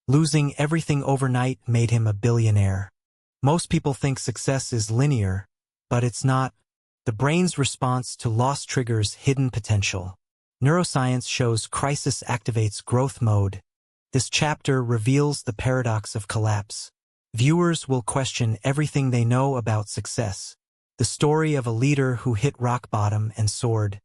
Losing everything overnight made him a billionaire. Most people think success is linear, but it's not. The brain's response to loss triggers hidden potential. Neuroscience shows crisis activates growth mode. This chapter reveals the paradox of collapse. Viewers will question everything they know about success. The story of a leader who hit rock bottom and soared.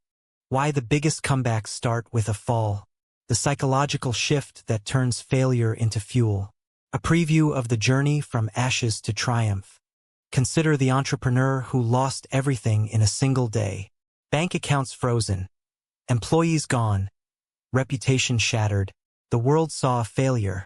Why the biggest comebacks start with a fall. The psychological shift that turns failure into fuel. A preview of the journey from ashes to triumph. Consider the entrepreneur who lost everything in a single day. Bank accounts frozen. Employees gone. Reputation shattered. The world saw a failure.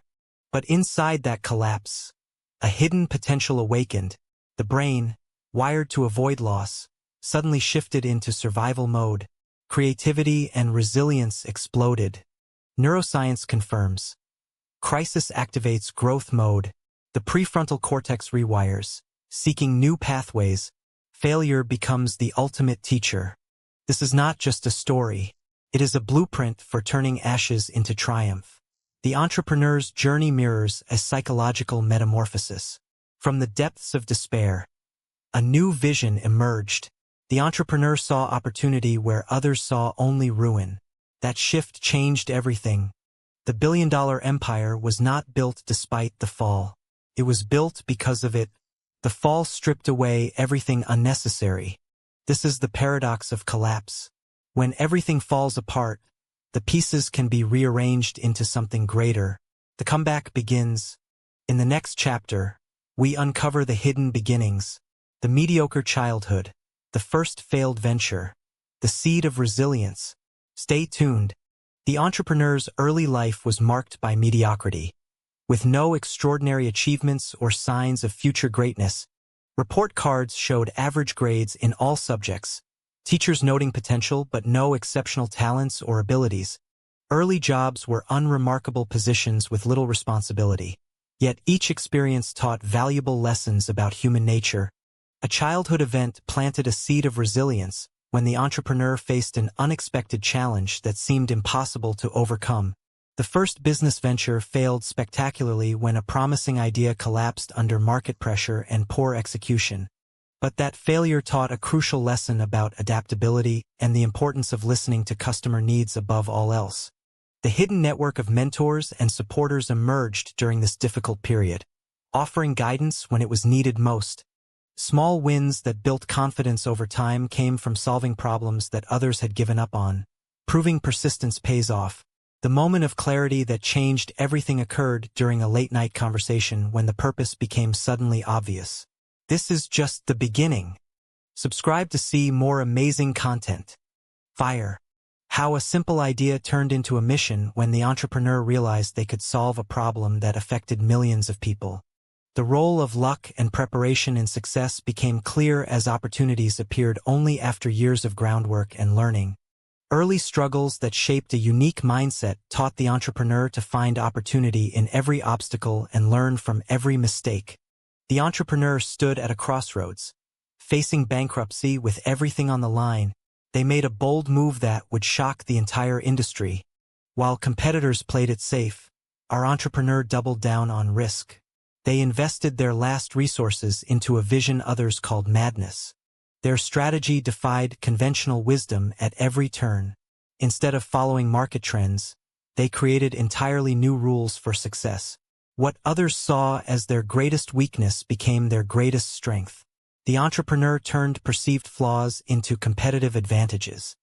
But inside that collapse, a hidden potential awakened. The brain, wired to avoid loss, suddenly shifted into survival mode. Creativity and resilience exploded. Neuroscience confirms. Crisis activates growth mode. The prefrontal cortex rewires, seeking new pathways. Failure becomes the ultimate teacher. This is not just a story. It is a blueprint for turning ashes into triumph. The entrepreneur's journey mirrors a psychological metamorphosis. From the depths of despair, a new vision emerged. The entrepreneur saw opportunity where others saw only ruin. That shift changed everything. The billion-dollar empire was not built despite the fall. It was built because of it. The fall stripped away everything unnecessary. This is the paradox of collapse. When everything falls apart, the pieces can be rearranged into something greater. The comeback begins. In the next chapter, we uncover the hidden beginnings, the mediocre childhood, the first failed venture, the seed of resilience. Stay tuned. The entrepreneur's early life was marked by mediocrity. With no extraordinary achievements or signs of future greatness, report cards showed average grades in all subjects, teachers noting potential but no exceptional talents or abilities. Early jobs were unremarkable positions with little responsibility. Yet each experience taught valuable lessons about human nature. A childhood event planted a seed of resilience when the entrepreneur faced an unexpected challenge that seemed impossible to overcome. The first business venture failed spectacularly when a promising idea collapsed under market pressure and poor execution. But that failure taught a crucial lesson about adaptability and the importance of listening to customer needs above all else. The hidden network of mentors and supporters emerged during this difficult period, offering guidance when it was needed most. Small wins that built confidence over time came from solving problems that others had given up on. Proving persistence pays off. The moment of clarity that changed everything occurred during a late-night conversation when the purpose became suddenly obvious. This is just the beginning. Subscribe to see more amazing content. Fire. How a simple idea turned into a mission when the entrepreneur realized they could solve a problem that affected millions of people. The role of luck and preparation in success became clear as opportunities appeared only after years of groundwork and learning. Early struggles that shaped a unique mindset taught the entrepreneur to find opportunity in every obstacle and learn from every mistake. The entrepreneur stood at a crossroads. Facing bankruptcy with everything on the line, they made a bold move that would shock the entire industry. While competitors played it safe, our entrepreneur doubled down on risk. They invested their last resources into a vision others called madness. Their strategy defied conventional wisdom at every turn. Instead of following market trends, they created entirely new rules for success. What others saw as their greatest weakness became their greatest strength. The entrepreneur turned perceived flaws into competitive advantages.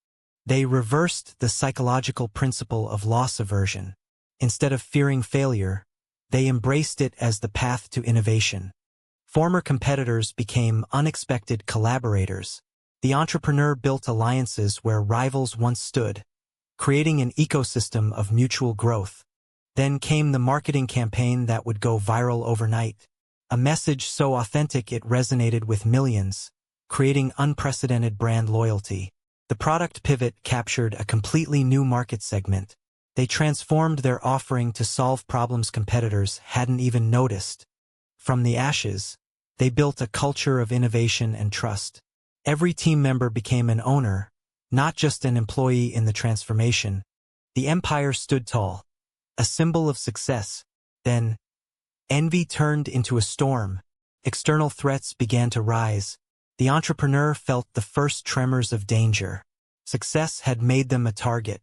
They reversed the psychological principle of loss aversion. Instead of fearing failure, they embraced it as the path to innovation. Former competitors became unexpected collaborators. The entrepreneur built alliances where rivals once stood, creating an ecosystem of mutual growth. Then came the marketing campaign that would go viral overnight. A message so authentic it resonated with millions, creating unprecedented brand loyalty. The product pivot captured a completely new market segment. They transformed their offering to solve problems competitors hadn't even noticed. From the ashes, they built a culture of innovation and trust. Every team member became an owner, not just an employee in the transformation. The empire stood tall, a symbol of success, Then, envy turned into a storm. External threats began to rise. The entrepreneur felt the first tremors of danger. Success had made them a target.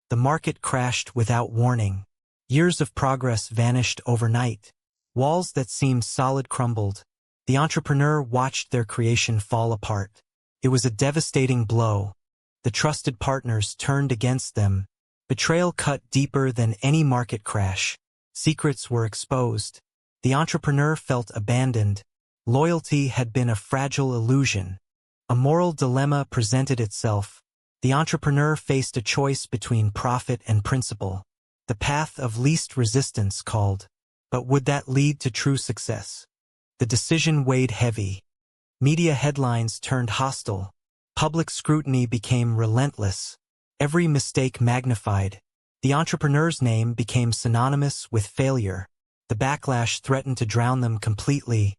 The market crashed without warning. Years of progress vanished overnight. Walls that seemed solid crumbled. The entrepreneur watched their creation fall apart. It was a devastating blow. The trusted partners turned against them. Betrayal cut deeper than any market crash. Secrets were exposed. The entrepreneur felt abandoned. Loyalty had been a fragile illusion. A moral dilemma presented itself. The entrepreneur faced a choice between profit and principle. The path of least resistance called. But would that lead to true success? The decision weighed heavy. Media headlines turned hostile. Public scrutiny became relentless. Every mistake magnified. The entrepreneur's name became synonymous with failure. The backlash threatened to drown them completely.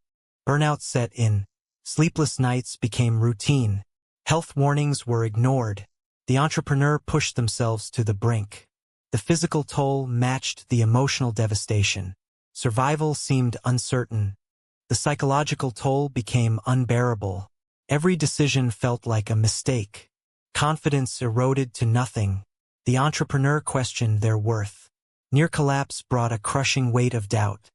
Burnout set in. Sleepless nights became routine. Health warnings were ignored. The entrepreneur pushed themselves to the brink. The physical toll matched the emotional devastation. Survival seemed uncertain. The psychological toll became unbearable. Every decision felt like a mistake. Confidence eroded to nothing. The entrepreneur questioned their worth. Near collapse brought a crushing weight of doubt.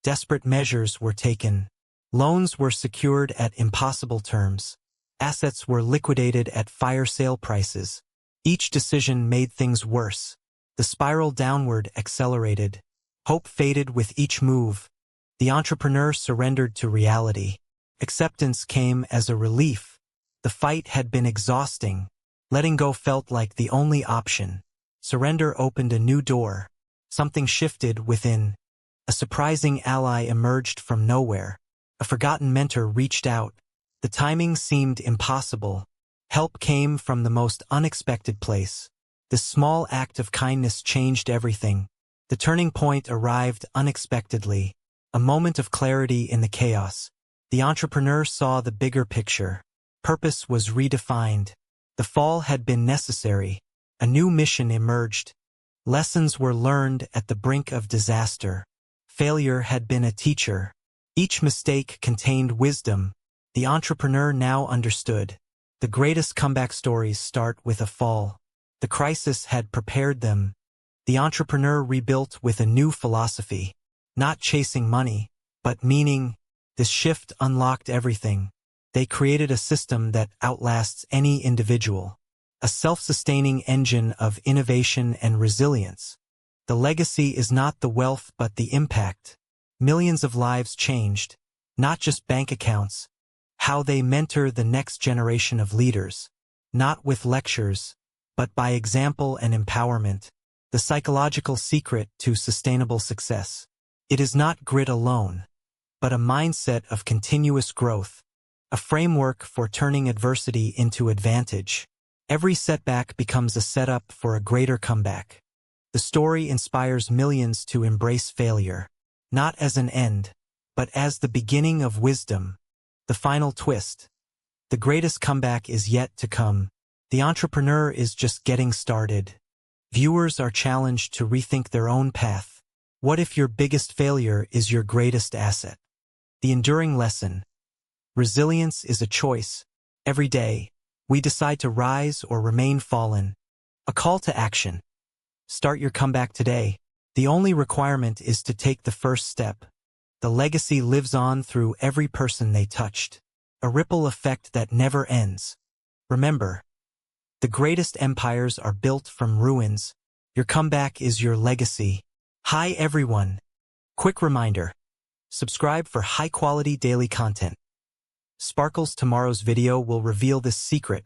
Desperate measures were taken. Loans were secured at impossible terms. Assets were liquidated at fire sale prices. Each decision made things worse. The spiral downward accelerated. Hope faded with each move. The entrepreneur surrendered to reality. Acceptance came as a relief. The fight had been exhausting. Letting go felt like the only option. Surrender opened a new door. Something shifted within. A surprising ally emerged from nowhere. A forgotten mentor reached out. The timing seemed impossible. Help came from the most unexpected place. This small act of kindness changed everything. The turning point arrived unexpectedly. A moment of clarity in the chaos. The entrepreneur saw the bigger picture. Purpose was redefined. The fall had been necessary. A new mission emerged. Lessons were learned at the brink of disaster. Failure had been a teacher. Each mistake contained wisdom. The entrepreneur now understood. The greatest comeback stories start with a fall. The crisis had prepared them. The entrepreneur rebuilt with a new philosophy. Not chasing money, but meaning. This shift unlocked everything. They created a system that outlasts any individual. A self-sustaining engine of innovation and resilience. The legacy is not the wealth but the impact. Millions of lives changed. Not just bank accounts. How they mentor the next generation of leaders. Not with lectures, but by example and empowerment. The psychological secret to sustainable success. It is not grit alone, but a mindset of continuous growth. A framework for turning adversity into advantage. Every setback becomes a setup for a greater comeback. The story inspires millions to embrace failure, not as an end, but as the beginning of wisdom. The final twist. The greatest comeback is yet to come. The entrepreneur is just getting started. Viewers are challenged to rethink their own path. What if your biggest failure is your greatest asset? The enduring lesson. Resilience is a choice. Every day, we decide to rise or remain fallen. A call to action. Start your comeback today. The only requirement is to take the first step. The legacy lives on through every person they touched. A ripple effect that never ends. Remember, the greatest empires are built from ruins. Your comeback is your legacy. Hi everyone. Quick reminder. Subscribe for high-quality daily content. Sparkle's tomorrow's video will reveal this secret.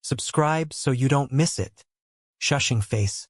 Subscribe so you don't miss it. Shushing face.